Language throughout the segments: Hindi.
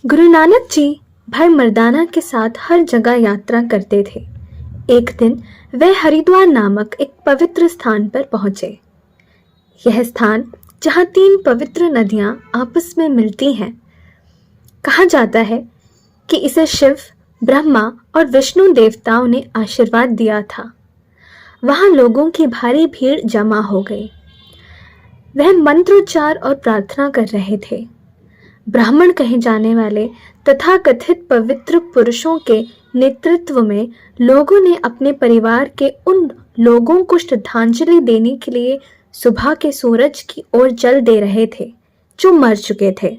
गुरु नानक जी भाई मर्दाना के साथ हर जगह यात्रा करते थे। एक दिन वे हरिद्वार नामक एक पवित्र स्थान पर पहुंचे। यह स्थान जहां 3 पवित्र नदियां आपस में मिलती हैं। कहा जाता है कि इसे शिव, ब्रह्मा और विष्णु देवताओं ने आशीर्वाद दिया था। वहां लोगों की भारी भीड़ जमा हो गई। वह मंत्रोच्चार और प्रार्थना कर रहे थे। ब्राह्मण कहे जाने वाले तथाकथित पवित्र पुरुषों के नेतृत्व में लोगों ने अपने परिवार के उन लोगों को श्रद्धांजलि देने के लिए सुबह के सूरज की ओर जल दे रहे थे जो मर चुके थे।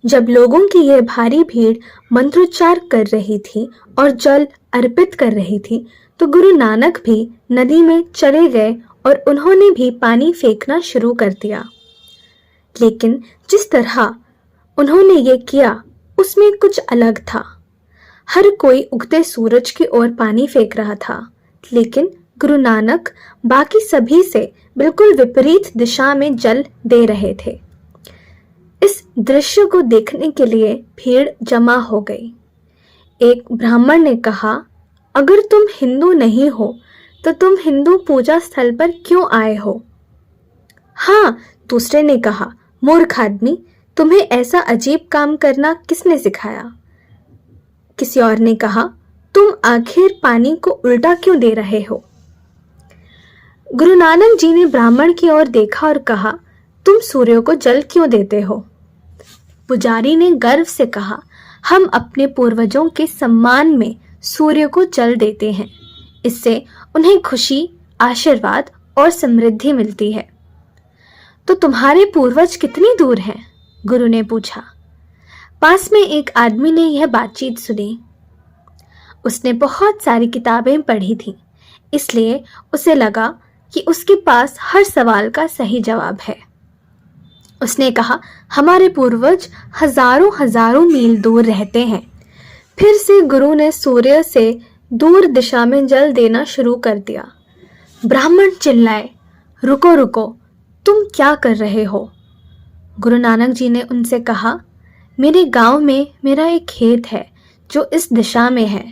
जब लोगों की यह भारी भीड़ मंत्रोच्चार कर रही थी और जल अर्पित कर रही थी, तो गुरु नानक भी नदी में चले गए और उन्होंने भी पानी फेंकना शुरू कर दिया। लेकिन जिस तरह उन्होंने ये किया उसमें कुछ अलग था। हर कोई उगते सूरज की ओर पानी फेंक रहा था, लेकिन गुरु नानक बाकी सभी से बिल्कुल विपरीत दिशा में जल दे रहे थे। इस दृश्य को देखने के लिए भीड़ जमा हो गई। एक ब्राह्मण ने कहा, अगर तुम हिंदू नहीं हो तो तुम हिंदू पूजा स्थल पर क्यों आए हो? हाँ, दूसरे ने कहा, मूर्ख आदमी, तुम्हें ऐसा अजीब काम करना किसने सिखाया? किसी और ने कहा, तुम आखिर पानी को उल्टा क्यों दे रहे हो? गुरु नानक जी ने ब्राह्मण की ओर देखा और कहा, तुम सूर्य को जल क्यों देते हो? पुजारी ने गर्व से कहा, हम अपने पूर्वजों के सम्मान में सूर्य को जल देते हैं। इससे उन्हें खुशी, आशीर्वाद और समृद्धि मिलती है। तो तुम्हारे पूर्वज कितनी दूर हैं? गुरु ने पूछा। पास में एक आदमी ने यह बातचीत सुनी। उसने बहुत सारी किताबें पढ़ी थीं, इसलिए उसे लगा कि उसके पास हर सवाल का सही जवाब है। उसने कहा, हमारे पूर्वज हजारों हजारों मील दूर रहते हैं। फिर से गुरु ने सूर्य से दूर दिशा में जल देना शुरू कर दिया। ब्राह्मण चिल्लाए, रुको रुको, तुम क्या कर रहे हो? गुरु नानक जी ने उनसे कहा, मेरे गांव में मेरा एक खेत है जो इस दिशा में है।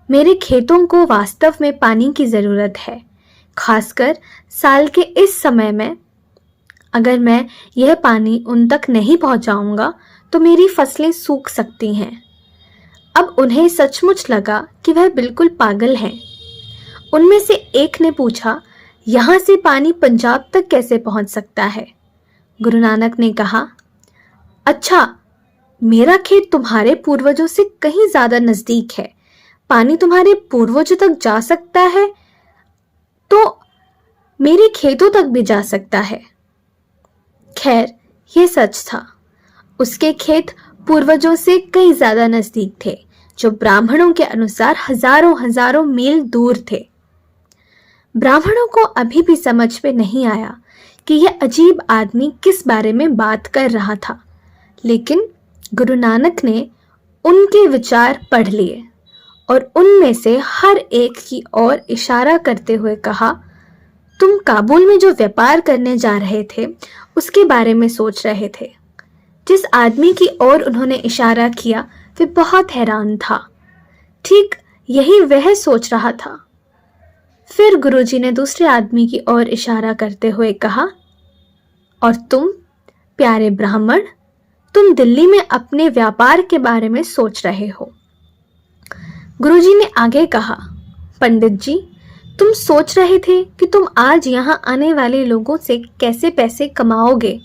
मेरे खेतों को वास्तव में पानी की ज़रूरत है, खासकर साल के इस समय में। अगर मैं यह पानी उन तक नहीं पहुंचाऊंगा तो मेरी फसलें सूख सकती हैं। अब उन्हें सचमुच लगा कि वह बिल्कुल पागल हैं। उनमें से एक ने पूछा, यहाँ से पानी पंजाब तक कैसे पहुंच सकता है? गुरु नानक ने कहा, अच्छा, मेरा खेत तुम्हारे पूर्वजों से कहीं ज्यादा नजदीक है। पानी तुम्हारे पूर्वजों तक जा सकता है तो मेरे खेतों तक भी जा सकता है। खैर, यह सच था। उसके खेत पूर्वजों से कई ज्यादा नजदीक थे, जो ब्राह्मणों के अनुसार हजारों हजारों मील दूर थे। ब्राह्मणों को अभी भी समझ में नहीं आया कि यह अजीब आदमी किस बारे में बात कर रहा था, लेकिन गुरु नानक ने उनके विचार पढ़ लिए और उनमें से हर एक की ओर इशारा करते हुए कहा, तुम काबुल में जो व्यापार करने जा रहे थे उसके बारे में सोच रहे थे। जिस आदमी की ओर उन्होंने इशारा किया वह बहुत हैरान था। ठीक यही वह सोच रहा था। फिर गुरुजी ने दूसरे आदमी की ओर इशारा करते हुए कहा, और तुम प्यारे ब्राह्मण, तुम दिल्ली में अपने व्यापार के बारे में सोच रहे हो। गुरुजी ने आगे कहा, पंडित जी, तुम सोच रहे थे कि तुम आज यहाँ आने वाले लोगों से कैसे पैसे कमाओगे।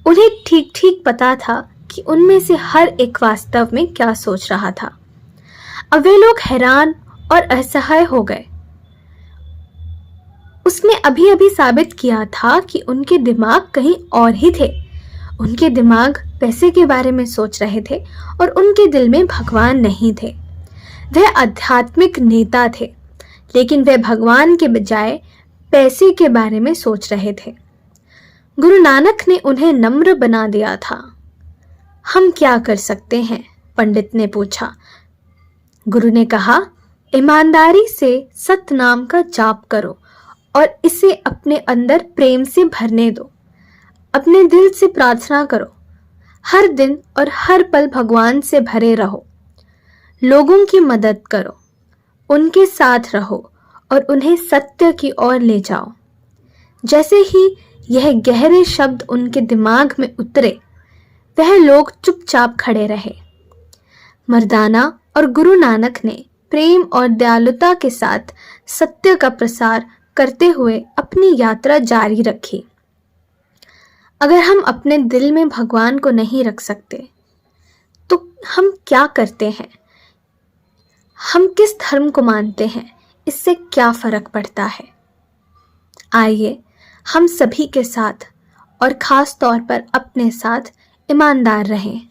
उन्हें ठीक ठीक पता था कि उनमें से हर एक वास्तव में क्या सोच रहा था। अब वे लोग हैरान और असहाय हो गए। उसने अभी अभी साबित किया था कि उनके दिमाग कहीं और ही थे। उनके दिमाग पैसे के बारे में सोच रहे थे और उनके दिल में भगवान नहीं थे। वह आध्यात्मिक नेता थे, लेकिन वह भगवान के बजाय पैसे के बारे में सोच रहे थे। गुरु नानक ने उन्हें नम्र बना दिया था। हम क्या कर सकते हैं? पंडित ने पूछा। गुरु ने कहा, ईमानदारी से सत नाम का जाप करो और इसे अपने अंदर प्रेम से भरने दो। अपने दिल से प्रार्थना करो। हर दिन और हर पल भगवान से भरे रहो। लोगों की मदद करो, उनके साथ रहो और उन्हें सत्य की ओर ले जाओ। जैसे ही यह गहरे शब्द उनके दिमाग में उतरे, वह लोग चुपचाप खड़े रहे। मर्दाना और गुरु नानक ने प्रेम और दयालुता के साथ सत्य का प्रसार करते हुए अपनी यात्रा जारी रखी। अगर हम अपने दिल में भगवान को नहीं रख सकते, तो हम क्या करते हैं? हम किस धर्म को मानते हैं? इससे क्या फर्क पड़ता है? आइए हम सभी के साथ और खास तौर पर अपने साथ ईमानदार रहें।